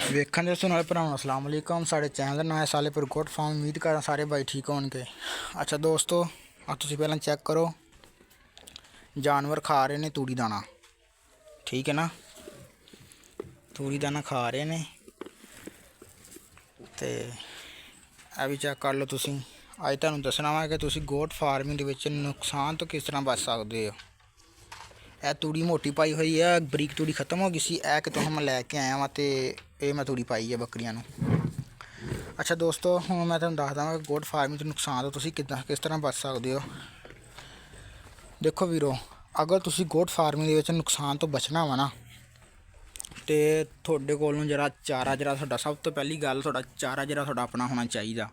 ਵੇਖਣ ਦੇ ਸੁਣ ਵਾਲੇ ਭਰਾਵਾਂ ਨੂੰ ਅਸਲਾਮ ਵਾਲੇਕਮ। ਸਾਡੇ ਚੈਨਲ ਦਾ ਨਾਮ ਹੈ ਸਾਲੇਪੁਰ ਗੋਟ ਫਾਰਮ। ਉਮੀਦ ਕਰਾਂ ਸਾਰੇ ਭਾਈ ਠੀਕ ਹੋਣਗੇ। ਅੱਛਾ ਦੋਸਤੋ, ਆ ਤੁਸੀਂ ਪਹਿਲਾਂ ਚੈੱਕ ਕਰੋ, ਜਾਨਵਰ ਖਾ ਰਹੇ ਨੇ ਤੂੜੀ ਦਾਣਾ, ਠੀਕ ਹੈ ਨਾ। ਤੂੜੀ ਦਾਣਾ ਖਾ ਰਹੇ ਨੇ ਤੇ ਇਹ ਵੀ ਚੈੱਕ ਕਰ ਲਓ ਤੁਸੀਂ। ਅੱਜ ਤੁਹਾਨੂੰ ਦੱਸਣਾ ਵਾ ਕਿ ਤੁਸੀਂ ਗੋਟ ਫਾਰਮਿੰਗ ਦੇ ਵਿੱਚ ਨੁਕਸਾਨ ਤੋਂ ਕਿਸ ਤਰ੍ਹਾਂ ਬਚ ਸਕਦੇ ਹੋ। ਇਹ ਤੂੜੀ ਮੋਟੀ ਪਾਈ ਹੋਈ ਹੈ, ਬਰੀਕ ਤੂੜੀ ਖਤਮ ਹੋ ਗਈ ਸੀ। ਇਹ ਕਿਤੋਂ ਮੈਂ ਲੈ ਕੇ ਆਇਆ ਵਾਂ ਤੇ ਇਹ ਮੈਂ ਤੂੜੀ ਪਾਈ ਹੈ ਬੱਕਰੀਆਂ ਨੂੰ। ਅੱਛਾ ਦੋਸਤੋ, ਹੁਣ ਮੈਂ ਤੁਹਾਨੂੰ ਦੱਸਦਾ ਵਾਂ ਕਿ ਗੋਟ ਫਾਰਮਿੰਗ ਤੋਂ ਨੁਕਸਾਨ ਤੋਂ ਤੁਸੀਂ ਕਿਸ ਤਰ੍ਹਾਂ ਬਚ ਸਕਦੇ ਹੋ। ਦੇਖੋ ਵੀਰੋ, ਅਗਰ ਤੁਸੀਂ ਗੋਟ ਫਾਰਮਿੰਗ ਦੇ ਵਿੱਚ ਨੁਕਸਾਨ ਤੋਂ ਬਚਣਾ ਵਾ ਨਾ, ਤੇ ਤੁਹਾਡੇ ਕੋਲ ਨੂੰ ਚਾਰਾ ਤੁਹਾਡਾ, ਸਭ ਤੋਂ ਪਹਿਲੀ ਗੱਲ ਤੁਹਾਡਾ ਚਾਰਾ ਤੁਹਾਡਾ ਆਪਣਾ ਹੋਣਾ ਚਾਹੀਦਾ।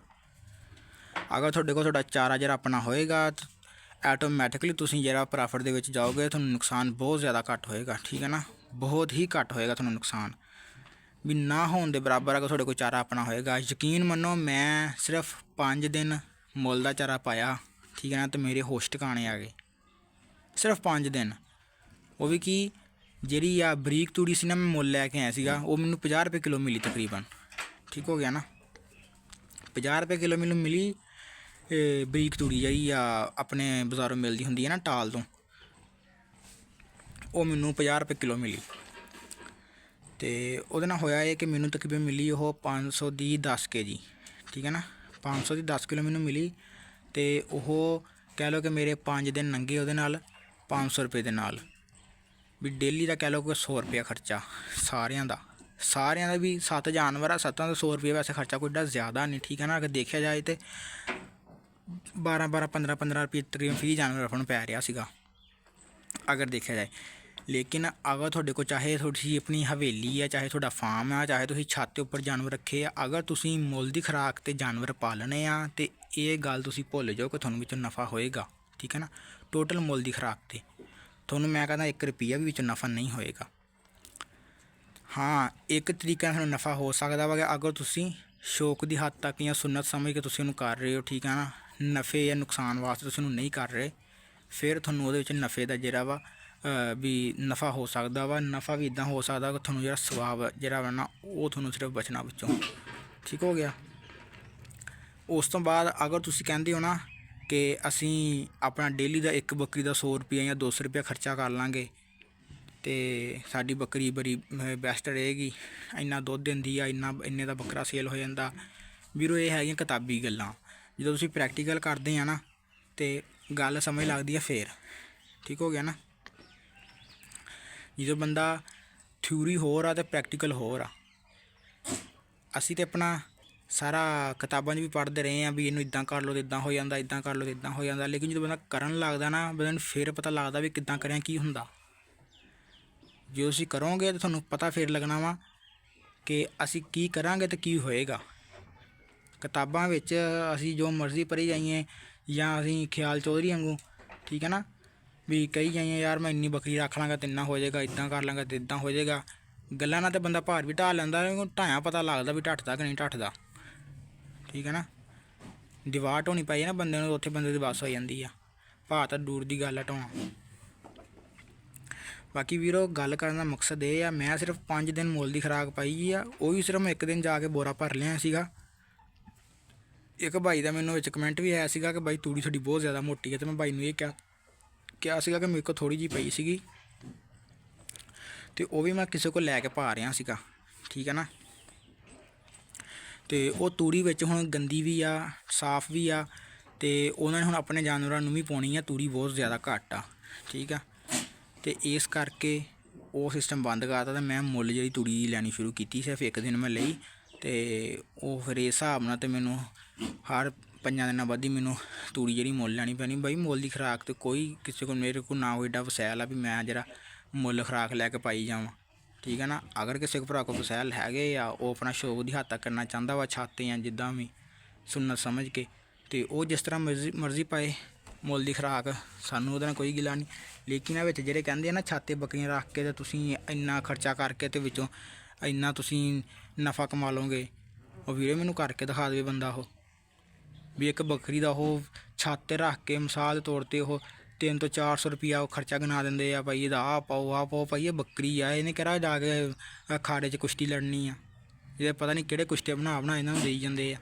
ਅਗਰ ਤੁਹਾਡੇ ਕੋਲ ਚਾਰਾ ਆਪਣਾ ਹੋਏਗਾ ਆਟੋਮੈਟਿਕਲੀ ਤੁਸੀਂ ਪ੍ਰੋਫਿਟ ਦੇ ਵਿੱਚ ਜਾਓਗੇ। ਤੁਹਾਨੂੰ ਨੁਕਸਾਨ ਬਹੁਤ ਜ਼ਿਆਦਾ ਘੱਟ ਹੋਏਗਾ, ਠੀਕ ਹੈ ਨਾ। ਬਹੁਤ ਹੀ ਘੱਟ ਹੋਏਗਾ ਤੁਹਾਨੂੰ ਨੁਕਸਾਨ, ਵੀ ਨਾ ਹੋਣ ਦੇ ਬਰਾਬਰ। ਅਗਰ ਤੁਹਾਡੇ ਕੋਲ ਚਾਰਾ ਆਪਣਾ ਹੋਏਗਾ, ਯਕੀਨ ਮੰਨੋ ਮੈਂ ਸਿਰਫ 5 ਦਿਨ ਮੁੱਲ ਦਾ ਚਾਰਾ ਪਾਇਆ, ਠੀਕ ਹੈ ਨਾ, ਤੇ ਮੇਰੇ ਹੋਸ਼ ਟਿਕਾਣੇ ਆ ਗਏ। ਸਿਰਫ 5 ਦਿਨ, ਉਹ ਵੀ ਕੀ, ਜਿਹੜੀ ਆ ਬਰੀਕ ਤੂੜੀ ਸੀ ਨਾ, ਮੈਂ ਮੁੱਲ ਲੈ ਕੇ ਆਇਆ ਸੀਗਾ, ਉਹ ਮੈਨੂੰ 50 ਰੁਪਏ ਕਿਲੋ ਮਿਲੀ ਤਕਰੀਬਨ, ਠੀਕ ਹੋ ਗਿਆ ਨਾ। 50 ਰੁਪਏ ਕਿਲੋ ਮੈਨੂੰ ਮਿਲੀ ਬਰੀਕ ਤੂੜੀ, ਜਿਹੜੀ ਆ ਆਪਣੇ ਬਾਜ਼ਾਰੋਂ ਮਿਲਦੀ ਹੁੰਦੀ ਹੈ ਨਾ ਟਾਲ ਤੋਂ, ਉਹ ਮੈਨੂੰ 50 ਰੁਪਏ ਕਿਲੋ ਮਿਲੀ। ਅਤੇ ਉਹਦੇ ਨਾਲ ਹੋਇਆ ਇਹ ਕਿ ਮੈਨੂੰ ਤਕਰੀਬਨ ਮਿਲੀ ਉਹ 500 ਦੀ 10 kg, ਠੀਕ ਹੈ ਨਾ। 500 ਦੀ 10 ਕਿਲੋ ਮੈਨੂੰ ਮਿਲੀ, ਅਤੇ ਉਹ ਕਹਿ ਲਓ ਕਿ ਮੇਰੇ 5 ਦਿਨ ਲੰਘੇ ਉਹਦੇ ਨਾਲ 500 ਰੁਪਏ ਦੇ ਨਾਲ। ਵੀ ਡੇਲੀ ਦਾ ਕਹਿ ਲਓ ਕਿ 100 ਰੁਪਇਆ ਖਰਚਾ ਸਾਰਿਆਂ ਦਾ ਵੀ। 7 ਜਾਨਵਰ ਆ, 7 ਦਾ 100 ਰੁਪਏ ਵੈਸੇ ਖਰਚਾ ਕੋਈ ਏਡਾ ਜ਼ਿਆਦਾ ਨਹੀਂ, ਠੀਕ ਹੈ ਨਾ। ਅਗਰ ਦੇਖਿਆ ਜਾਏ ਤਾਂ 12 15 ਰੁਪਏ ਤਕਰੀਬਨ ਫ੍ਰੀ ਜਾਨਵਰ ਆਪਾਂ ਨੂੰ ਪੈ ਰਿਹਾ ਸੀਗਾ, ਅਗਰ ਦੇਖਿਆ ਜਾਏ। ਲੇਕਿਨ ਅਗਰ ਤੁਹਾਡੇ ਕੋਲ ਚਾਹੇ ਤੁਹਾਡੀ ਆਪਣੀ ਹਵੇਲੀ ਆ, ਚਾਹੇ ਤੁਹਾਡਾ ਫਾਰਮ ਆ, ਚਾਹੇ ਤੁਸੀਂ ਛੱਤ ਦੇ ਉੱਪਰ ਜਾਨਵਰ ਰੱਖੇ ਆ, ਅਗਰ ਤੁਸੀਂ ਮੁੱਲ ਦੀ ਖੁਰਾਕ 'ਤੇ ਜਾਨਵਰ ਪਾਲਣੇ ਆ, ਤਾਂ ਇਹ ਗੱਲ ਤੁਸੀਂ ਭੁੱਲ ਜਾਓ ਕਿ ਤੁਹਾਨੂੰ ਵਿੱਚੋਂ ਨਫਾ ਹੋਏਗਾ, ਠੀਕ ਹੈ ਨਾ। ਟੋਟਲ ਮੁੱਲ ਦੀ ਖੁਰਾਕ 'ਤੇ ਤੁਹਾਨੂੰ ਮੈਂ ਕਹਿੰਦਾ 1 ਰੁਪਈਆ ਵੀ ਵਿੱਚੋਂ ਨਫਾ ਨਹੀਂ ਹੋਏਗਾ। ਹਾਂ, ਇੱਕ ਤਰੀਕੇ ਨਾਲ ਤੁਹਾਨੂੰ ਨਫਾ ਹੋ ਸਕਦਾ ਵਾ, ਅਗਰ ਤੁਸੀਂ ਸ਼ੌਕ ਦੀ ਹੱਦ ਤੱਕ ਜਾਂ ਸੁੰਨਤ ਸਮਝ ਕੇ ਤੁਸੀਂ ਉਹਨੂੰ ਕਰ ਰਹੇ ਹੋ, ਠੀਕ ਹੈ ਨਾ। ਨਫੇ ਜਾਂ ਨੁਕਸਾਨ ਵਾਸਤੇ ਤੁਸੀਂ ਉਹਨੂੰ ਨਹੀਂ ਕਰ ਰਹੇ, ਫਿਰ ਤੁਹਾਨੂੰ ਉਹਦੇ ਵਿੱਚ ਨਫੇ ਦਾ ਵਾ ਵੀ ਨਫਾ ਹੋ ਸਕਦਾ ਵਾ। ਨਫਾ ਵੀ ਇੱਦਾਂ ਹੋ ਸਕਦਾ ਕਿ ਤੁਹਾਨੂੰ ਸਵਾਬ ਵਾ ਨਾ, ਉਹ ਤੁਹਾਨੂੰ ਸਿਰਫ ਬਚਣਾ ਵਿੱਚੋਂ, ਠੀਕ ਹੋ ਗਿਆ। ਉਸ ਤੋਂ ਬਾਅਦ ਅਗਰ ਤੁਸੀਂ ਕਹਿੰਦੇ ਹੋ ਨਾ ਕਿ ਅਸੀਂ ਆਪਣਾ ਡੇਲੀ ਦਾ ਇੱਕ ਬੱਕਰੀ ਦਾ 100 ਰੁਪਇਆ ਜਾਂ 200 ਰੁਪਇਆ ਖਰਚਾ ਕਰ ਲਾਂਗੇ ਅਤੇ ਸਾਡੀ ਬੱਕਰੀ ਬੜੀ ਬੈਸਟ ਰਹੇਗੀ, ਇੰਨਾ ਦੁੱਧ ਦਿੰਦੀ ਆ, ਇੰਨੇ ਦਾ ਬੱਕਰਾ ਸੇਲ ਹੋ ਜਾਂਦਾ। ਵੀਰੋ, ਇਹ ਹੈਗੀਆਂ ਕਿਤਾਬੀ ਗੱਲਾਂ। ਜਦੋਂ ਤੁਸੀਂ ਪ੍ਰੈਕਟੀਕਲ ਕਰਦੇ ਆ ਨਾ, ਅਤੇ ਗੱਲ ਸਮਝ ਲੱਗਦੀ ਆ ਫਿਰ, ਠੀਕ ਹੋ ਗਿਆ ਨਾ। ਜਦੋਂ ਬੰਦਾ ਥਿਊਰੀ ਹੋਰ ਆ ਅਤੇ ਪ੍ਰੈਕਟੀਕਲ ਹੋਰ ਆ। ਅਸੀਂ ਤਾਂ ਆਪਣਾ ਸਾਰਾ ਕਿਤਾਬਾਂ 'ਚ ਵੀ ਪੜ੍ਹਦੇ ਰਹੇ ਹਾਂ ਵੀ ਇਹਨੂੰ ਇੱਦਾਂ ਕਰ ਲਓ ਤਾਂ ਇੱਦਾਂ ਹੋ ਜਾਂਦਾ, ਇੱਦਾਂ ਕਰ ਲਓ ਤਾਂ ਇੱਦਾਂ ਹੋ ਜਾਂਦਾ। ਲੇਕਿਨ ਜਦੋਂ ਬੰਦਾ ਕਰਨ ਲੱਗਦਾ ਨਾ, ਬੰਦੇ ਨੂੰ ਫਿਰ ਪਤਾ ਲੱਗਦਾ ਵੀ ਕਿੱਦਾਂ ਕਰਿਆ ਕੀ ਹੁੰਦਾ। ਜੇ ਤੁਸੀਂ ਕਰੋਗੇ ਤਾਂ ਤੁਹਾਨੂੰ ਪਤਾ ਫਿਰ ਲੱਗਣਾ ਵਾ ਕਿ ਅਸੀਂ ਕੀ ਕਰਾਂਗੇ ਅਤੇ ਕੀ ਹੋਏਗਾ। ਕਿਤਾਬਾਂ ਵਿੱਚ ਅਸੀਂ ਜੋ ਮਰਜ਼ੀ ਪੜ੍ਹੀ ਜਾਈਏ, ਜਾਂ ਅਸੀਂ ਖਿਆਲ ਚੌਧਰੀ ਵਾਂਗੂ, ਠੀਕ ਹੈ ਨਾ, ਵੀ ਕਹੀ ਜਾਈਏ ਯਾਰ ਮੈਂ ਇੰਨੀ ਬੱਕਰੀ ਰੱਖ ਲਾਂਗਾ ਤਾਂ ਇੰਨਾ ਹੋ ਜਾਏਗਾ, ਇੱਦਾਂ ਕਰ ਲਾਂਗਾ ਤਾਂ ਇੱਦਾਂ ਹੋ ਜਾਏਗਾ। ਗੱਲਾਂ ਨਾਲ ਤਾਂ ਬੰਦਾ ਭਾਰ ਵੀ ਢਾਹ ਲੈਂਦਾ, ਢਾਇਆ ਪਤਾ ਲੱਗਦਾ ਵੀ ਢੱਠਦਾ ਕਿ ਨਹੀਂ ਢੱਠਦਾ, ਠੀਕ ਹੈ ਨਾ। ਦੀਵਾਰ ਢੋਣੀ ਪਈ ਨਾ ਬੰਦੇ ਨੂੰ, ਉੱਥੇ ਬੰਦੇ ਦੀ ਬੱਸ ਹੋ ਜਾਂਦੀ ਆ। ਭਾਰ ਤਾਂ ਦੂਰ ਦੀ ਗੱਲ ਹੈ ਢੋਣਾ। ਬਾਕੀ ਵੀਰੋ, ਗੱਲ ਕਰਨ ਦਾ ਮਕਸਦ ਇਹ ਆ, ਮੈਂ ਸਿਰਫ 5 ਦਿਨ ਮੁੱਲ ਦੀ ਖੁਰਾਕ ਪਾਈ ਆ, ਉਹ ਵੀ ਸਿਰਫ ਮੈਂ 1 ਦਿਨ ਜਾ ਕੇ ਬੋਰਾ ਭਰ ਲਿਆ ਸੀਗਾ। ਇੱਕ ਭਾਈ ਦਾ ਮੈਨੂੰ ਵਿੱਚ ਕਮੈਂਟ ਵੀ ਆਇਆ ਸੀਗਾ ਕਿ ਬਾਈ ਤੂੜੀ ਤੁਹਾਡੀ ਬਹੁਤ ਜ਼ਿਆਦਾ ਮੋਟੀ ਹੈ, ਅਤੇ ਮੈਂ ਭਾਈ ਨੂੰ ਇਹ ਕਿਹਾ ਸੀਗਾ ਕਿ ਮੇਰੇ ਕੋਲ ਥੋੜ੍ਹੀ ਜਿਹੀ ਪਈ ਸੀਗੀ, ਅਤੇ ਉਹ ਵੀ ਮੈਂ ਕਿਸੇ ਕੋਲ ਲੈ ਕੇ ਪਾ ਰਿਹਾ ਸੀਗਾ, ਠੀਕ ਹੈ ਨਾ। ਅਤੇ ਉਹ ਤੂੜੀ ਵਿੱਚ ਹੁਣ ਗੰਦੀ ਵੀ ਆ, ਸਾਫ਼ ਵੀ ਆ, ਅਤੇ ਉਹਨਾਂ ਨੇ ਹੁਣ ਆਪਣੇ ਜਾਨਵਰਾਂ ਨੂੰ ਵੀ ਪਾਉਣੀ ਆ। ਤੂੜੀ ਬਹੁਤ ਜ਼ਿਆਦਾ ਘੱਟ ਆ, ਠੀਕ ਆ। ਅਤੇ ਇਸ ਕਰਕੇ ਉਹ ਸਿਸਟਮ ਬੰਦ ਕਰਤਾ, ਅਤੇ ਮੈਂ ਮੁੱਲ ਜਿਹੜੀ ਤੂੜੀ ਲੈਣੀ ਸ਼ੁਰੂ ਕੀਤੀ। ਸਿਰਫ 1 ਦਿਨ ਮੈਂ ਲਈ, ਅਤੇ ਉਹ ਫਿਰ ਇਸ ਹਿਸਾਬ ਨਾਲ ਤਾਂ ਮੈਨੂੰ ਹਰ 5 ਦਿਨਾਂ ਬਾਅਦ ਹੀ ਮੈਨੂੰ ਤੂੜੀ ਜਿਹੜੀ ਮੁੱਲ ਲੈਣੀ ਪੈਣੀ। ਬਾਈ ਮੁੱਲ ਦੀ ਖੁਰਾਕ ਤਾਂ ਕੋਈ ਕਿਸੇ ਕੋਲ, ਮੇਰੇ ਕੋਲ ਨਾ ਕੋਈ ਏਡਾ ਵਸੈਲ ਆ ਵੀ ਮੈਂ ਮੁੱਲ ਖੁਰਾਕ ਲੈ ਕੇ ਪਾਈ ਜਾਵਾਂ, ਠੀਕ ਹੈ ਨਾ। ਅਗਰ ਕਿਸੇ ਭਰਾ ਕੋਲ ਵਸੈਲ ਹੈਗੇ ਆ, ਉਹ ਆਪਣਾ ਸ਼ੌਕ ਦੀ ਹੱਦ ਤੱਕ ਕਰਨਾ ਚਾਹੁੰਦਾ ਵਾ, ਛੱਤ ਜਾਂ ਜਿੱਦਾਂ ਵੀ ਸੁਣਨਾ ਸਮਝ ਕੇ, ਅਤੇ ਉਹ ਜਿਸ ਤਰ੍ਹਾਂ ਮਰਜ਼ੀ ਪਾਏ ਮੁੱਲ ਦੀ ਖੁਰਾਕ, ਸਾਨੂੰ ਉਹਦੇ ਨਾਲ ਕੋਈ ਗਿਲਾ ਨਹੀਂ। ਲੇਕਿਨ ਇਹ ਵਿੱਚ ਜਿਹੜੇ ਕਹਿੰਦੇ ਆ ਨਾ ਛੱਤ 'ਤੇ ਬੱਕਰੀਆਂ ਰੱਖ ਕੇ ਅਤੇ ਤੁਸੀਂ ਇੰਨਾ ਖਰਚਾ ਕਰਕੇ ਅਤੇ ਵਿੱਚੋਂ ਇੰਨਾ ਤੁਸੀਂ ਨਫਾ ਕਮਾ ਲਓਗੇ, ਉਹ ਵੀਰੇ ਮੈਨੂੰ ਕਰਕੇ ਦਿਖਾ ਦੇਵੇ ਬੰਦਾ। ਉਹ ਵੀ ਇੱਕ ਬੱਕਰੀ ਦਾ ਉਹ ਛੱਤ 'ਤੇ ਰੱਖ ਕੇ ਮਿਸਾਲ ਦੇ ਤੌਰ 'ਤੇ ਉਹ 300 ਤੋਂ 400 ਰੁਪਈਆ ਉਹ ਖਰਚਾ ਗਿਣਾ ਦਿੰਦੇ ਆ। ਭਾਈ ਇਹਦਾ ਆਹ ਪਾਓ ਭਾਈ, ਇਹ ਬੱਕਰੀ ਆ, ਇਹਨੇ ਕਿਹੜਾ ਜਾ ਕੇ ਅਖਾੜੇ 'ਚ ਕੁਸ਼ਤੀ ਲੜਨੀ ਆ। ਇਹ ਪਤਾ ਨਹੀਂ ਕਿਹੜੇ ਕੁਸ਼ਤੇ ਬਣਾ ਇਹਨਾਂ ਨੂੰ ਦੇਈ ਜਾਂਦੇ ਆ।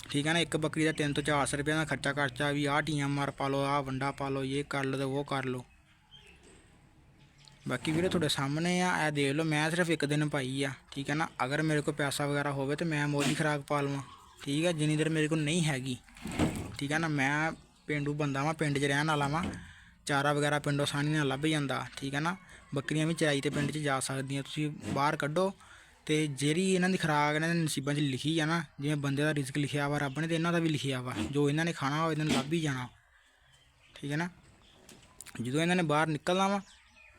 ਠੀਕ ਹੈ ਨਾ। ਇੱਕ ਬੱਕਰੀ ਦਾ 300 ਤੋਂ 400 ਰੁਪਏ ਦਾ ਖਰਚਾ ਵੀ ਆਹ ਟੀਆਂ ਮਾਰ ਪਾ ਲਓ, ਆਹ ਵੰਡਾ ਪਾ ਲਓ, ਇਹ ਕਰ ਲਓ ਤੇ ਉਹ ਕਰ ਲਓ। ਬਾਕੀ ਵੀਰੇ ਤੁਹਾਡੇ ਸਾਹਮਣੇ ਆ, ਇਹ ਦੇਖ ਲਓ ਮੈਂ ਸਿਰਫ ਇੱਕ ਦਿਨ ਪਾਈ ਆ। ਠੀਕ ਹੈ ਨਾ। ਅਗਰ ਮੇਰੇ ਕੋਲ ਪੈਸਾ ਵਗੈਰਾ ਹੋਵੇ ਤਾਂ ਮੈਂ ਮੁੱਲ ਦੀ ਖੁਰਾਕ ਪਾ ਲਵਾਂ। ਠੀਕ ਹੈ। ਜਿੰਨੀ ਦੇਰ ਮੇਰੇ ਕੋਲ ਨਹੀਂ ਹੈਗੀ, ਠੀਕ ਹੈ ਨਾ, ਮੈਂ ਪੇਂਡੂ ਬੰਦਾ ਵਾਂ, ਪਿੰਡ 'ਚ ਰਹਿਣ ਵਾਲਾ ਵਾਂ, ਚਾਰਾ ਵਗੈਰਾ ਪਿੰਡੋਂ ਆਸਾਨੀ ਨਾਲ ਲੱਭ ਜਾਂਦਾ। ਠੀਕ ਹੈ ਨਾ। ਬੱਕਰੀਆਂ ਵੀ ਚਰਾਈ ਤੇ ਪਿੰਡ 'ਚ ਜਾ ਸਕਦੀਆਂ, ਤੁਸੀਂ ਬਾਹਰ ਕੱਢੋ ਤੇ ਜਿਹੜੀ ਇਹਨਾਂ ਦੀ ਖੁਰਾਕ ਇਹਨਾਂ ਦੇ ਨਸੀਬਾਂ 'ਚ ਲਿਖੀ ਆ ਨਾ, ਜਿਵੇਂ ਬੰਦੇ ਦਾ ਰਿਜ਼ਕ ਲਿਖਿਆ ਵਾ ਰੱਬ ਨੇ, ਤੇ ਇਹਨਾਂ ਦਾ ਵੀ ਲਿਖਿਆ ਵਾ, ਜੋ ਇਹਨਾਂ ਨੇ ਖਾਣਾ ਉਹ ਇਹਨਾਂ ਨੂੰ ਲੱਭ ਹੀ ਜਾਣਾ। ਠੀਕ ਹੈ ਨਾ। ਜਦੋਂ ਇਹਨਾਂ ਨੇ ਬਾਹਰ ਨਿਕਲਣਾ ਵਾ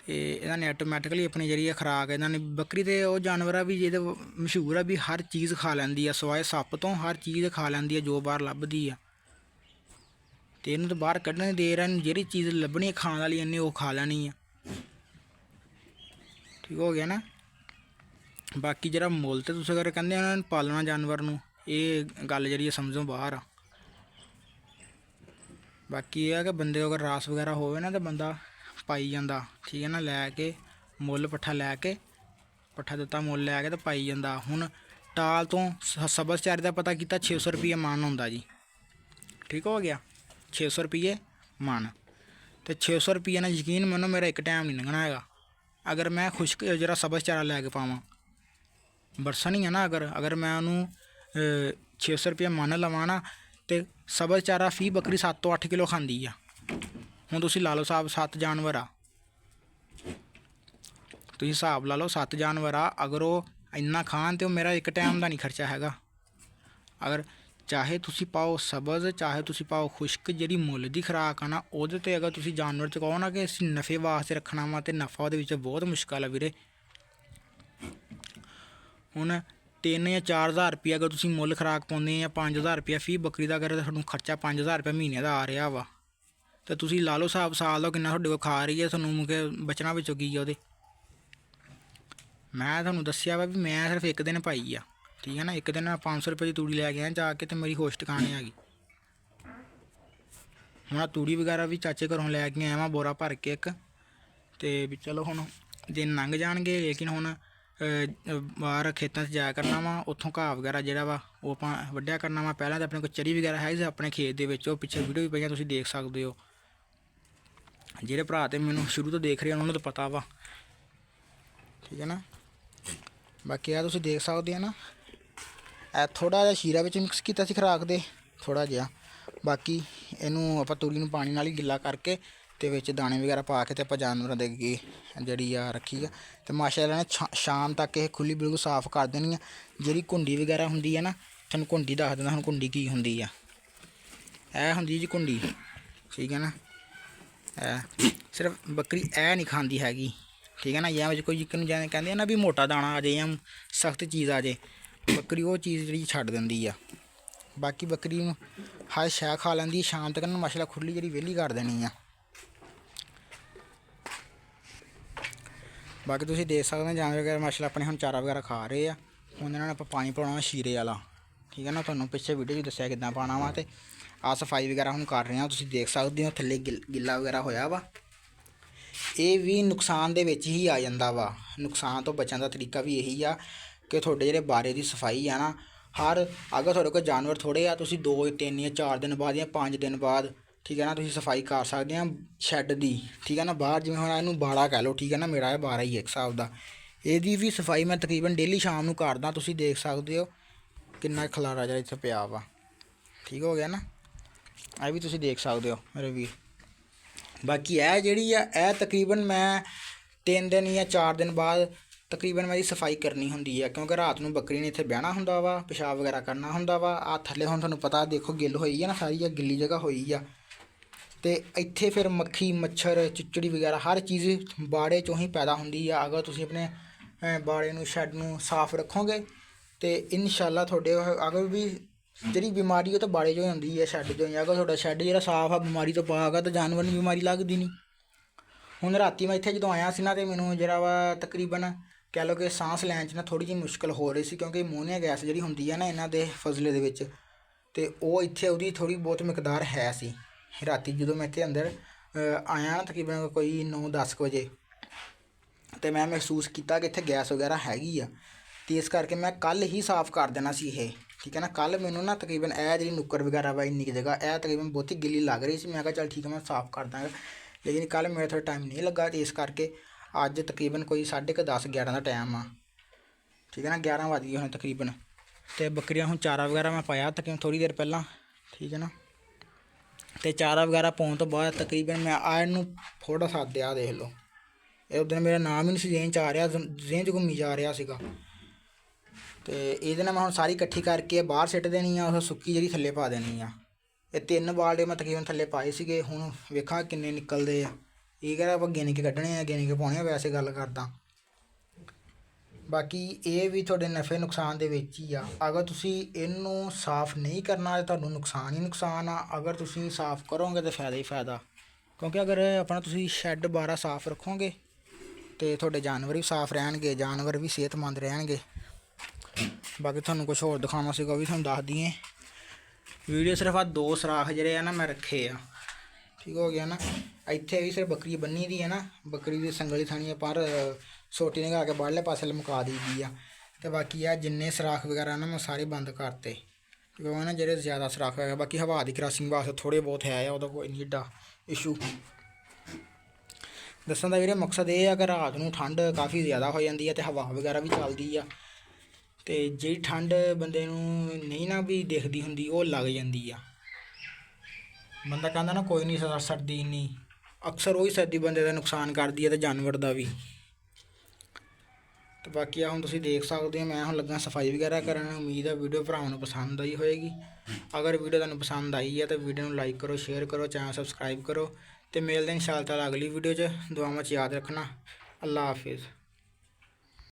ਤੇ ਇਹਨਾਂ ਨੇ ਆਟੋਮੈਟਿਕਲੀ ਆਪਣੀ ਜਿਹੜੀ ਖੁਰਾਕ ਇਹਨਾਂ ਨੇ, ਬੱਕਰੀ ਤੇ ਉਹ ਜਾਨਵਰ ਆ ਵੀ ਜਿਹਦੇ ਮਸ਼ਹੂਰ ਆ ਵੀ ਹਰ ਚੀਜ਼ ਖਾ ਲੈਂਦੀ ਆ, ਸਿਵਾਏ ਸੱਪ ਤੋਂ ਹਰ ਚੀਜ਼ ਖਾ ਲੈਂਦੀ ਆ ਜੋ ਬਾਹਰ ਲੱਭਦੀ ਆ। ਤੇ ਇਹਨੂੰ ਤਾਂ ਬਾਹਰ ਕੱਢਣ ਦੀ ਦੇਰ ਆ, ਇਹਨੂੰ ਜਿਹੜੀ ਚੀਜ਼ ਲੱਭਣੀ ਖਾਣ ਵਾਲੀ ਇਹਨੇ ਉਹ ਖਾ ਲੈਣੀ ਆ। ਠੀਕ ਹੋ ਗਿਆ ਨਾ। ਬਾਕੀ ਜਿਹੜਾ ਮੁੱਲ ਤੇ ਤੁਸੀਂ ਅਗਰ ਕਹਿੰਦੇ ਉਹਨਾਂ ਨੂੰ ਪਾਲਣਾ ਜਾਨਵਰ ਨੂੰ, ਇਹ ਗੱਲ ਜਿਹੜੀ ਸਮਝੋ ਬਾਹਰ ਆ। ਬਾਕੀ ਇਹ ਆ ਕਿ ਬੰਦੇ ਅਗਰ ਰਾਸ ਵਗੈਰਾ ਹੋਵੇ ਨਾ ਤਾਂ ਬੰਦਾ ਪਾਈ ਜਾਂਦਾ। ਠੀਕ ਹੈ ਨਾ। ਲੈ ਕੇ ਮੁੱਲ ਪੱਠਾ ਲੈ ਕੇ, ਪੱਠਾ ਦਿੱਤਾ ਮੁੱਲ ਲੈ ਕੇ ਤਾਂ ਪਾਈ ਜਾਂਦਾ। ਹੁਣ ਟਾਲ ਤੋਂ ਸਬਜ਼ਚਾਰੇ ਦਾ ਪਤਾ ਕੀਤਾ 600 ਰੁਪਏ ਮਣ ਹੁੰਦਾ ਜੀ। ਠੀਕ ਹੋ ਗਿਆ। 600 ਰੁਪਏ ਮਣ, ਅਤੇ 600 ਰੁਪਏ ਨਾਲ ਯਕੀਨ ਮੰਨੋ ਮੇਰਾ ਇੱਕ ਟਾਈਮ ਨਹੀਂ ਲੰਘਣਾ ਹੈਗਾ। ਅਗਰ ਮੈਂ ਖੁਸ਼ਕ ਜਿਹੜਾ ਸਬਜ਼ਚਾਰਾ ਲੈ ਕੇ ਪਾਵਾਂ, ਬਰਸਨ ਹੀ ਆ ਨਾ, ਅਗਰ ਮੈਂ ਉਹਨੂੰ 600 ਰੁਪਏ ਮਣ ਲਵਾਂ ਨਾ, ਅਤੇ ਸਬਜ਼ਚਾਰਾ ਫੀ ਬੱਕਰੀ 7 ਤੋਂ 8 ਕਿਲੋ ਖਾਂਦੀ ਆ। ਹੁਣ ਤੁਸੀਂ ਲਾ ਲਓ ਹਿਸਾਬ, 7 ਜਾਨਵਰ ਆ, ਤੁਸੀਂ ਹਿਸਾਬ ਲਾ ਲਓ 7 ਜਾਨਵਰ ਆ, ਅਗਰ ਉਹ ਇੰਨਾ ਖਾਣ ਤਾਂ ਉਹ ਮੇਰਾ ਇੱਕ ਟਾਈਮ ਦਾ ਨਹੀਂ ਖਰਚਾ ਹੈਗਾ। ਅਗਰ ਚਾਹੇ ਤੁਸੀਂ ਪਾਓ ਸਬਜ਼, ਚਾਹੇ ਤੁਸੀਂ ਪਾਓ ਖੁਸ਼ਕ, ਜਿਹੜੀ ਮੁੱਲ ਦੀ ਖੁਰਾਕ ਆ ਨਾ, ਉਹਦੇ 'ਤੇ ਅਗਰ ਤੁਸੀਂ ਜਾਨਵਰ 'ਚ ਕਹੋ ਨਾ ਕਿ ਅਸੀਂ ਨਫੇ ਵਾਸਤੇ ਰੱਖਣਾ ਵਾ, ਤਾਂ ਨਫਾ ਉਹਦੇ ਵਿੱਚ ਬਹੁਤ ਮੁਸ਼ਕਿਲ ਆ ਵੀਰੇ। ਹੁਣ 3 ਜਾਂ 4000 ਰੁਪਈਆ ਅਗਰ ਤੁਸੀਂ ਮੁੱਲ ਖੁਰਾਕ ਪਾਉਂਦੇ ਜਾਂ 5000 ਰੁਪਈਆ ਫੀ ਬੱਕਰੀ ਦਾ, ਅਗਰ ਤੁਹਾਨੂੰ ਖਰਚਾ 5000 ਰੁਪਏ ਮਹੀਨੇ ਦਾ ਆ ਰਿਹਾ ਵਾ, ਤਾਂ ਤੁਸੀਂ ਲਾ ਲਓ ਹਿਸਾਬ ਸਾਲ ਦਾ ਕਿੰਨਾ ਤੁਹਾਡੇ ਕੋਲ ਖਾ ਰਹੀ ਹੈ, ਤੁਹਾਨੂੰ ਮੁਕੇ ਬਚਣਾ ਵਿੱਚੋਂ ਕੀ ਆ ਉਹਦੇ। ਮੈਂ ਤੁਹਾਨੂੰ ਦੱਸਿਆ ਵਾ ਵੀ ਮੈਂ ਸਿਰਫ ਇੱਕ ਦਿਨ ਪਾਈ ਆ। ਠੀਕ ਹੈ ਨਾ। ਇੱਕ ਦਿਨ 500 ਰੁਪਏ ਦੀ ਤੂੜੀ ਲੈ ਕੇ ਆਇਆ ਜਾ ਕੇ, ਅਤੇ ਮੇਰੀ ਹੋਸ਼ ਟਿਕਾਣੇ ਆ ਗਈ। ਹੁਣ ਤੂੜੀ ਵਗੈਰਾ ਵੀ ਚਾਚੇ ਘਰੋਂ ਲੈ ਕੇ ਆਇਆ ਵਾਂ ਬੋਰਾ ਭਰ ਕੇ ਇੱਕ, ਅਤੇ ਵੀ ਚਲੋ ਹੁਣ ਦਿਨ ਲੰਘ ਜਾਣਗੇ। ਲੇਕਿਨ ਹੁਣ ਬਾਹਰ ਖੇਤਾਂ 'ਚ ਜਾਇਆ ਕਰਨਾ ਵਾ, ਉੱਥੋਂ ਘਾਹ ਵਗੈਰਾ ਜਿਹੜਾ ਵਾ ਉਹ ਆਪਾਂ ਵੱਢਿਆ ਕਰਨਾ ਵਾ। ਪਹਿਲਾਂ ਤਾਂ ਆਪਣੇ ਕੋਲ ਚਰੀ ਵਗੈਰਾ ਹੈ ਸੀ ਆਪਣੇ ਖੇਤ ਦੇ ਵਿੱਚ, ਉਹ ਪਿੱਛੇ ਵੀਡੀਓ ਵੀ ਪਈਆਂ ਤੁਸੀਂ ਦੇਖ ਸਕਦੇ ਹੋ। ਜਿਹੜੇ ਭਰਾ ਤੇ ਮੈਨੂੰ ਸ਼ੁਰੂ ਤੋਂ ਦੇਖ ਰਹੇ ਉਹਨਾਂ ਨੂੰ ਤਾਂ ਪਤਾ ਵਾ। ਠੀਕ ਹੈ ਨਾ। ਬਾਕੀ ਆ ਤੁਸੀਂ ਦੇਖ ਸਕਦੇ ਹੋ ਨਾ, ਇਹ ਥੋੜ੍ਹਾ ਜਿਹਾ ਸ਼ੀਰਾ ਵਿੱਚ ਮਿਕਸ ਕੀਤਾ ਸੀ ਖੁਰਾਕ ਦੇ, ਥੋੜ੍ਹਾ ਜਿਹਾ। ਬਾਕੀ ਇਹਨੂੰ ਆਪਾਂ ਤੂੜੀ ਨੂੰ ਪਾਣੀ ਨਾਲ ਹੀ ਗਿੱਲਾ ਕਰਕੇ ਅਤੇ ਵਿੱਚ ਦਾਣੇ ਵਗੈਰਾ ਪਾ ਕੇ, ਅਤੇ ਆਪਾਂ ਜਾਨਵਰਾਂ ਦੇ ਅੱਗੇ ਜਿਹੜੀ ਆ ਰੱਖੀ ਆ। ਅਤੇ ਮਾਸ਼ਾਅੱਲਾ ਨੇ ਸ਼ਾਮ ਤੱਕ ਇਹ ਖੁੱਲ੍ਹੀ ਬਿਲਕੁਲ ਸਾਫ਼ ਕਰ ਦੇਣੀ ਆ। ਜਿਹੜੀ ਘੁੰਡੀ ਵਗੈਰਾ ਹੁੰਦੀ ਆ ਨਾ, ਤੁਹਾਨੂੰ ਘੁੰਡੀ ਦੱਸ ਦਿੰਦਾ ਹੁਣ ਘੁੰਡੀ ਕੀ ਹੁੰਦੀ ਆ। ਇਹ ਹੁੰਦੀ ਜੀ ਘੁੰਡੀ। ਠੀਕ ਹੈ ਨਾ। ਇਹ ਸਿਰਫ ਬੱਕਰੀ ਇਹ ਨਹੀਂ ਖਾਂਦੀ ਹੈਗੀ। ਠੀਕ ਹੈ ਨਾ। ਜਾਂ ਵਿੱਚ ਕੋਈ ਨੂੰ ਜਿਵੇਂ ਕਹਿੰਦੇ ਆ ਨਾ ਵੀ ਮੋਟਾ ਦਾਣਾ ਆ ਜਾਏ ਜਾਂ ਸਖਤ ਚੀਜ਼ ਆ ਜਾਏ, ਬੱਕਰੀ ਉਹ ਚੀਜ਼ ਜਿਹੜੀ ਛੱਡ ਦਿੰਦੀ ਆ। ਬਾਕੀ ਬੱਕਰੀ ਨੂੰ ਹਰ ਸ਼ੈ ਖਾ ਲੈਂਦੀ, ਸ਼ਾਮ ਤੱਕ ਨੂੰ ਮਾਸ਼ਾਅੱਲਾ ਖੁੱਲ੍ਹੀ ਜਿਹੜੀ ਵਿਹਲੀ ਕਰ ਦੇਣੀ ਆ। ਬਾਕੀ ਤੁਸੀਂ ਦੇਖ ਸਕਦੇ ਹੋ ਜਾਨਵਰ ਵਗੈਰਾ ਮਾਸ਼ਾਅੱਲਾ ਆਪਣੇ ਹੁਣ ਚਾਰਾ ਵਗੈਰਾ ਖਾ ਰਹੇ ਆ। ਹੁਣ ਇਹਨਾਂ ਨੂੰ ਆਪਾਂ ਪਾਣੀ ਪਿਲਾਉਣਾ ਸ਼ੀਰੇ ਵਾਲਾ। ਠੀਕ ਹੈ ਨਾ। ਤੁਹਾਨੂੰ ਪਿੱਛੇ ਵੀਡੀਓ 'ਚ ਦੱਸਿਆ ਕਿੱਦਾਂ ਪਾਉਣਾ ਵਾ, ਅਤੇ ਆਹ ਸਫਾਈ ਵਗੈਰਾ ਹੁਣ ਕਰ ਰਹੇ ਹਾਂ, ਤੁਸੀਂ ਦੇਖ ਸਕਦੇ ਹੋ ਥੱਲੇ ਗਿੱਲਾ ਵਗੈਰਾ ਹੋਇਆ ਵਾ। ਇਹ ਵੀ ਨੁਕਸਾਨ ਦੇ ਵਿੱਚ ਹੀ ਆ ਜਾਂਦਾ ਵਾ। ਨੁਕਸਾਨ ਤੋਂ ਬਚਣ ਦਾ ਤਰੀਕਾ ਵੀ ਇਹੀ ਆ ਕਿ ਤੁਹਾਡੇ ਜਿਹੜੇ ਬਾਰੇ ਦੀ ਸਫਾਈ ਆ ਨਾ, ਅਗਰ ਤੁਹਾਡੇ ਕੋਲ ਜਾਨਵਰ ਥੋੜ੍ਹੇ ਆ, ਤੁਸੀਂ 2 3 ਜਾਂ 4 ਦਿਨ ਬਾਅਦ ਜਾਂ 5 ਦਿਨ ਬਾਅਦ, ਠੀਕ ਹੈ ਨਾ, ਤੁਸੀਂ ਸਫਾਈ ਕਰ ਸਕਦੇ ਆ ਸ਼ੈੱਡ ਦੀ। ਠੀਕ ਹੈ ਨਾ। ਬਾਹਰ ਜਿਵੇਂ ਹੁਣ ਇਹਨੂੰ ਬਾੜਾ ਕਹਿ ਲਓ। ਠੀਕ ਹੈ ਨਾ। ਮੇਰਾ ਇਹ ਬਾੜਾ ਹੀ ਇੱਕ ਹਿਸਾਬ ਦਾ। ਇਹਦੀ ਵੀ ਸਫਾਈ ਮੈਂ ਤਕਰੀਬਨ ਡੇਲੀ ਸ਼ਾਮ ਨੂੰ ਕਰਦਾ। ਤੁਸੀਂ ਦੇਖ ਸਕਦੇ ਹੋ ਕਿੰਨਾ ਖਲਾਰਾ ਜਿਹਾ ਇੱਥੇ ਪਿਆ ਵਾ। ਠੀਕ ਹੋ ਗਿਆ ਨਾ। ਇਹ ਵੀ ਤੁਸੀਂ ਦੇਖ ਸਕਦੇ ਹੋ ਮੇਰੇ ਵੀਰ। ਬਾਕੀ ਇਹ ਜਿਹੜੀ ਆ, ਇਹ ਤਕਰੀਬਨ ਮੈਂ 3 ਦਿਨ ਜਾਂ 4 ਦਿਨ ਬਾਅਦ ਤਕਰੀਬਨ ਮੈਂ ਇਹਦੀ ਸਫਾਈ ਕਰਨੀ ਹੁੰਦੀ ਆ, ਕਿਉਂਕਿ ਰਾਤ ਨੂੰ ਬੱਕਰੀ ਨੇ ਇੱਥੇ ਬਹਿਣਾ ਹੁੰਦਾ ਵਾ, ਪਿਸ਼ਾਬ ਵਗੈਰਾ ਕਰਨਾ ਹੁੰਦਾ ਵਾ। ਆਹ ਥੱਲੇ ਹੁਣ ਤੁਹਾਨੂੰ ਪਤਾ ਦੇਖੋ ਗਿੱਲ ਹੋਈ ਆ ਨਾ, ਸਾਰੀ ਇਹ ਗਿੱਲੀ ਜਗ੍ਹਾ ਹੋਈ ਆ, ਅਤੇ ਇੱਥੇ ਫਿਰ ਮੱਖੀ ਮੱਛਰ ਚਿਚੜੀ ਵਗੈਰਾ ਹਰ ਚੀਜ਼ ਬਾੜੇ 'ਚੋਂ ਹੀ ਪੈਦਾ ਹੁੰਦੀ ਆ। ਅਗਰ ਤੁਸੀਂ ਆਪਣੇ ਬਾੜੇ ਨੂੰ ਸ਼ੈੱਡ ਨੂੰ ਸਾਫ਼ ਰੱਖੋਗੇ ਅਤੇ ਇਨਸ਼ਾਅੱਲਾ ਤੁਹਾਡੇ ਅਗਰ ਵੀ ਜਿਹੜੀ ਬਿਮਾਰੀ ਉਹ ਤਾਂ ਬਾੜੇ 'ਚੋਂ ਹੀ ਹੁੰਦੀ ਹੈ, ਸ਼ੈੱਡ 'ਚੋਂ ਹੀ। ਅਗਰ ਤੁਹਾਡਾ ਸ਼ੈੱਡ ਜਿਹੜਾ ਸਾਫ਼ ਆ, ਬਿਮਾਰੀ ਤੋਂ ਪਾਕ ਆ, ਤਾਂ ਜਾਨਵਰ ਨੂੰ ਬਿਮਾਰੀ ਲੱਗਦੀ ਨਹੀਂ। ਹੁਣ ਰਾਤੀ ਮੈਂ ਇੱਥੇ ਜਦੋਂ ਆਇਆ ਸੀ ਨਾ, ਅਤੇ ਮੈਨੂੰ ਜਿਹੜਾ ਵਾ ਤਕਰੀਬਨ ਕਹਿ ਲਓ ਕਿ ਸਾਂਸ ਲੈਣ 'ਚ ਨਾ ਥੋੜ੍ਹੀ ਜਿਹੀ ਮੁਸ਼ਕਿਲ ਹੋ ਰਹੀ ਸੀ, ਕਿਉਂਕਿ ਅਮੋਨੀਆ ਗੈਸ ਜਿਹੜੀ ਹੁੰਦੀ ਆ ਨਾ ਇਹਨਾਂ ਦੇ ਫਜ਼ਲੇ ਦੇ ਵਿੱਚ, ਅਤੇ ਉਹ ਇੱਥੇ ਉਹਦੀ ਥੋੜ੍ਹੀ ਬਹੁਤ ਮਿਕਦਾਰ ਹੈ ਸੀ। ਰਾਤੀ ਜਦੋਂ ਮੈਂ ਇੱਥੇ ਅੰਦਰ ਆਇਆ ਨਾ ਤਕਰੀਬਨ ਕੋਈ 9 10 ਵਜੇ, ਅਤੇ ਮੈਂ ਮਹਿਸੂਸ ਕੀਤਾ ਕਿ ਇੱਥੇ ਗੈਸ ਵਗੈਰਾ ਹੈਗੀ ਆ। ਤੇ ਇਸ ਕਰਕੇ ਮੈਂ ਕੱਲ ਹੀ ਸਾਫ਼ ਕਰ ਦੇਣਾ ਸੀ ਇਹ, ਠੀਕ ਹੈ ਨਾ। ਕੱਲ ਮੈਨੂੰ ਨਾ ਤਕਰੀਬਨ ਇਹ ਜਿਹੜੀ ਨੁੱਕਰ ਵਗੈਰਾ ਵਾ ਇੰਨੀ ਕੁ ਜਗ੍ਹਾ ਇਹ ਤਕਰੀਬਨ ਬਹੁਤੀ ਗਿੱਲੀ ਲੱਗ ਰਹੀ ਸੀ। ਮੈਂ ਕਿਹਾ ਚੱਲ ਠੀਕ ਹੈ ਮੈਂ ਸਾਫ਼ ਕਰ ਦਾਂਗਾ, ਲੇਕਿਨ ਕੱਲ ਮੇਰੇ ਥੋੜ੍ਹਾ ਟਾਈਮ ਨਹੀਂ ਲੱਗਾ ਤੇ ਇਸ ਕਰਕੇ ਅੱਜ ਤਕਰੀਬਨ ਕੋਈ 10:30 11 ਦਾ ਟਾਈਮ ਆ, ਠੀਕ ਹੈ ਨਾ। 11 ਵੱਜ ਗਏ ਹੁਣ ਤਕਰੀਬਨ। ਤੇ ਬੱਕਰੀਆਂ ਹੁਣ ਚਾਰਾ ਵਗੈਰਾ ਮੈਂ ਪਾਇਆ ਤਕਰੀਬਨ ਥੋੜ੍ਹੀ ਦੇਰ ਪਹਿਲਾਂ, ਠੀਕ ਹੈ ਨਾ। ਤੇ ਚਾਰਾ ਵਗੈਰਾ ਪਾਉਣ ਤੋਂ ਬਾਅਦ ਤਕਰੀਬਨ ਮੈਂ ਆ ਇਹਨੂੰ ਥੋੜ੍ਹਾ ਸਾਦਿਆ, ਦੇਖ ਲਓ ਇਹ ਉਦੋਂ ਮੇਰਾ ਨਾਮ ਹੀ ਨਹੀਂ ਸੀ ਜ਼ੇਨ 'ਚ ਆ ਰਿਹਾ, ਜ਼ੇਨ 'ਚ ਘੁੰਮੀ ਜਾ ਰਿਹਾ ਸੀਗਾ। ਤੇ ਇਹਦੇ ਨਾਲ ਮੈਂ ਹੁਣ ਸਾਰੀ ਇਕੱਠੀ ਕਰਕੇ ਬਾਹਰ ਸਿੱਟ ਦੇਣੀ ਆ, ਉਹ ਸੁੱਕੀ ਜਿਹੜੀ ਥੱਲੇ ਪਾ ਦੇਣੀ ਆ। ਇਹ 3 ਬਾਲਟੇ ਮੈਂ ਤਕਰੀਬਨ ਥੱਲੇ ਪਾਏ ਸੀਗੇ, ਹੁਣ ਵੇਖਾਂ ਕਿੰਨੇ ਨਿਕਲਦੇ ਆ। ਇਹ ਕਿਹੜਾ ਆਪਾਂ ਗਿਣ ਕੇ ਕੱਢਣੇ ਆ, ਗਿਣ ਕੇ ਪਾਉਣੇ ਆ, ਵੈਸੇ ਗੱਲ ਕਰਦਾ। ਬਾਕੀ ਇਹ ਵੀ ਤੁਹਾਡੇ ਨਫੇ ਨੁਕਸਾਨ ਦੇ ਵਿੱਚ ਹੀ ਆ। ਅਗਰ ਤੁਸੀਂ ਇਹਨੂੰ ਸਾਫ਼ ਨਹੀਂ ਕਰਨਾ ਤਾਂ ਤੁਹਾਨੂੰ ਨੁਕਸਾਨ ਹੀ ਨੁਕਸਾਨ ਆ, ਅਗਰ ਤੁਸੀਂ ਸਾਫ਼ ਕਰੋਗੇ ਤਾਂ ਫਾਇਦਾ ਹੀ ਫਾਇਦਾ। ਕਿਉਂਕਿ ਅਗਰ ਆਪਣਾ ਤੁਸੀਂ ਸ਼ੈੱਡ ਬਾਰਾ ਸਾਫ਼ ਰੱਖੋਗੇ ਤੇ ਤੁਹਾਡੇ ਜਾਨਵਰ ਵੀ ਸਾਫ਼ ਰਹਿਣਗੇ, ਜਾਨਵਰ ਵੀ ਸਿਹਤਮੰਦ ਰਹਿਣਗੇ। ਬਾਕੀ ਤੁਹਾਨੂੰ ਕੁਝ ਹੋਰ ਦਿਖਾਉਣਾ ਸੀਗਾ, ਉਹ ਵੀ ਤੁਹਾਨੂੰ ਦੱਸ ਦਈਏ। ਵੀਡੀਓ ਸਿਰਫ ਆ 2 ਸੁਰਾਖ ਜਿਹੜੇ ਆ ਨਾ ਮੈਂ ਰੱਖੇ ਆ, ਠੀਕ ਹੋ ਗਿਆ ਨਾ। ਇੱਥੇ ਵੀ ਸਿਰਫ ਬੱਕਰੀ ਬੰਨੀ ਦੀ ਹੈ ਨਾ, ਬੱਕਰੀ ਦੀ ਸੰਗਲੀ ਥਾਣੀ ਪਰ ਸੋਟੀ ਨਿਕਾ ਕੇ ਬਾਹਰਲੇ ਪਾਸੇ ਲਮਕਾ ਦਈਦੀ ਆ। ਤੇ ਬਾਕੀ ਆ ਜਿੰਨੇ ਸੁਰਾਖ ਵਗੈਰਾ ਨਾ ਮੈਂ ਸਾਰੇ ਬੰਦ ਕਰਤੇ, ਕਿਉਂਕਿ ਨਾ ਜਿਹੜੇ ਜ਼ਿਆਦਾ ਸੁਰਾਖ ਹੋਏਗਾ। ਬਾਕੀ ਹਵਾ ਦੀ ਕ੍ਰਾਸਿੰਗ ਵਾਸਤੇ ਥੋੜ੍ਹੇ ਬਹੁਤ ਹੈ ਆ, ਉਹਦਾ ਕੋਈ ਨਹੀਂ ਏਡਾ ਇਸ਼ੂ। ਦੱਸਣ ਦਾ ਵੀਰੇ ਮਕਸਦ ਇਹ ਆ ਕਿ ਰਾਤ ਨੂੰ ਠੰਡ ਕਾਫੀ ਜ਼ਿਆਦਾ ਹੋ ਜਾਂਦੀ ਹੈ ਤੇ ਹਵਾ ਵਗੈਰਾ ਵੀ ਚੱਲਦੀ ਆ, ਤੇ ਜਿਹੜੀ ਠੰਡ ਬੰਦੇ ਨੂੰ ਨਹੀਂ ਨਾ ਵੀ ਦਿਖਦੀ ਹੁੰਦੀ ਉਹ ਲੱਗ ਜਾਂਦੀ ਆ। ਬੰਦਾ ਕਹਿੰਦਾ ਨਾ ਕੋਈ ਨਹੀਂ ਸਰਦੀ ਨਹੀਂ, ਅਕਸਰ ਉਹੀ ਸਰਦੀ ਬੰਦੇ ਦਾ ਨੁਕਸਾਨ ਕਰਦੀ ਹੈ ਤੇ ਜਾਨਵਰ ਦਾ ਵੀ। ਤੇ ਬਾਕੀ ਆ ਹੁਣ ਤੁਸੀਂ ਦੇਖ ਸਕਦੇ ਹੋ ਮੈਂ ਹੁਣ ਲੱਗਾ ਸਫਾਈ ਵਗੈਰਾ ਕਰਨ। ਉਮੀਦ ਹੈ ਵੀਡੀਓ ਭਰਾਵਾਂ ਨੂੰ ਪਸੰਦ ਆਈ ਹੋਏਗੀ। ਅਗਰ ਵੀਡੀਓ ਤੁਹਾਨੂੰ ਪਸੰਦ ਆਈ ਹੈ ਤਾਂ ਵੀਡੀਓ ਨੂੰ ਲਾਈਕ ਕਰੋ, ਸ਼ੇਅਰ ਕਰੋ, ਚੈਨਲ ਸਬਸਕ੍ਰਾਈਬ ਕਰੋ। ਤੇ ਮਿਲਦੇ ਇੰਸ਼ਾਅੱਲਾ ਤਾਲਾ ਅਗਲੀ ਵੀਡੀਓ 'ਚ। ਦੁਆਵਾਂ 'ਚ ਯਾਦ ਰੱਖਣਾ। ਅੱਲਾ ਹਾਫਿਜ਼।